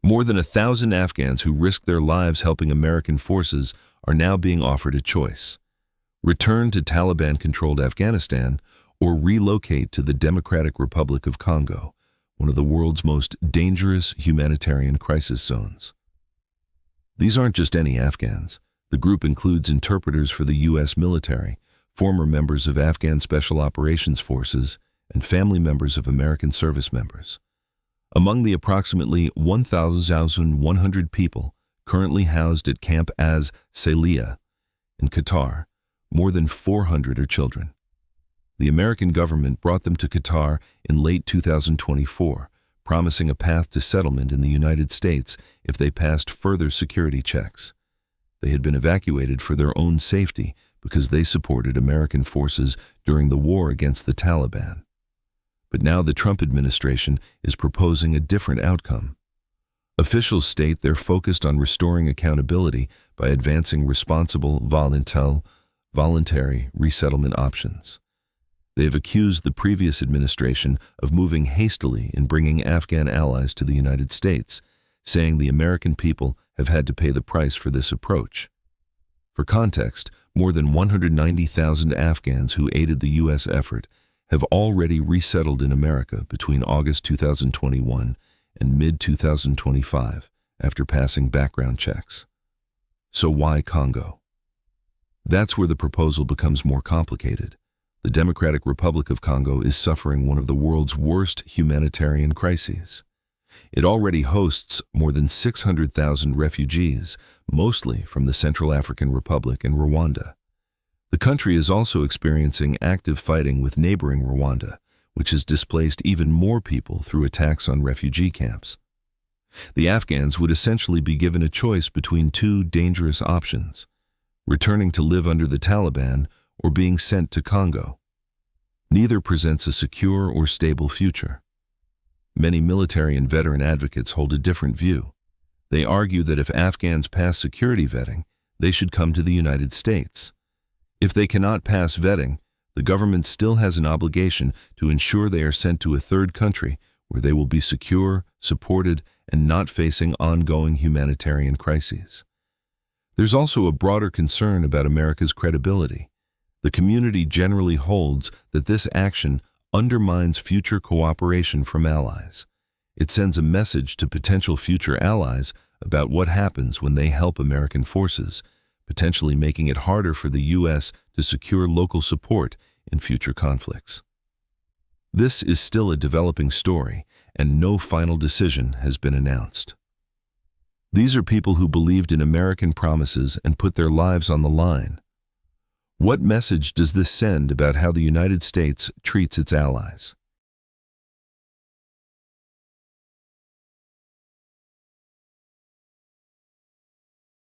More than 1,000 Afghans who risked their lives helping American forces are now being offered a choice: return to Taliban-controlled Afghanistan or relocate to the Democratic Republic of Congo, one of the world's most dangerous humanitarian crisis zones. These aren't just any Afghans. The group includes interpreters for the U.S. military, former members of Afghan Special Operations Forces, and family members of American service members. Among the approximately 1,100 people currently housed at Camp Asselia in Qatar, more than 400 are children. The American government brought them to Qatar in late 2024, promising a path to settlement in the United States if they passed further security checks. They had been evacuated for their own safety because they supported American forces during the war against the Taliban. But now the Trump administration is proposing a different outcome. Officials state they're focused on restoring accountability by advancing responsible, voluntary resettlement options. They have accused the previous administration of moving hastily in bringing Afghan allies to the United States, saying the American people have had to pay the price for this approach. For context, more than 190,000 Afghans who aided the U.S. effort have already resettled in America between August 2021 and mid-2025 after passing background checks. So why Congo? That's where the proposal becomes more complicated. The Democratic Republic of Congo is suffering one of the world's worst humanitarian crises. It already hosts more than 600,000 refugees, mostly from the Central African Republic and Rwanda. The country is also experiencing active fighting with neighboring Rwanda, which has displaced even more people through attacks on refugee camps. The Afghans would essentially be given a choice between two dangerous options: returning to live under the Taliban or being sent to Congo. Neither presents a secure or stable future. Many military and veteran advocates hold a different view. They argue that if Afghans pass security vetting, they should come to the United States. If they cannot pass vetting, the government still has an obligation to ensure they are sent to a third country where they will be secure, supported, and not facing ongoing humanitarian crises. There's also a broader concern about America's credibility. The community generally holds that this action undermines future cooperation from allies. It sends a message to potential future allies about what happens when they help American forces, potentially making it harder for the U.S. to secure local support in future conflicts. This is still a developing story, and no final decision has been announced. These are people who believed in American promises and put their lives on the line. What message does this send about how the United States treats its allies?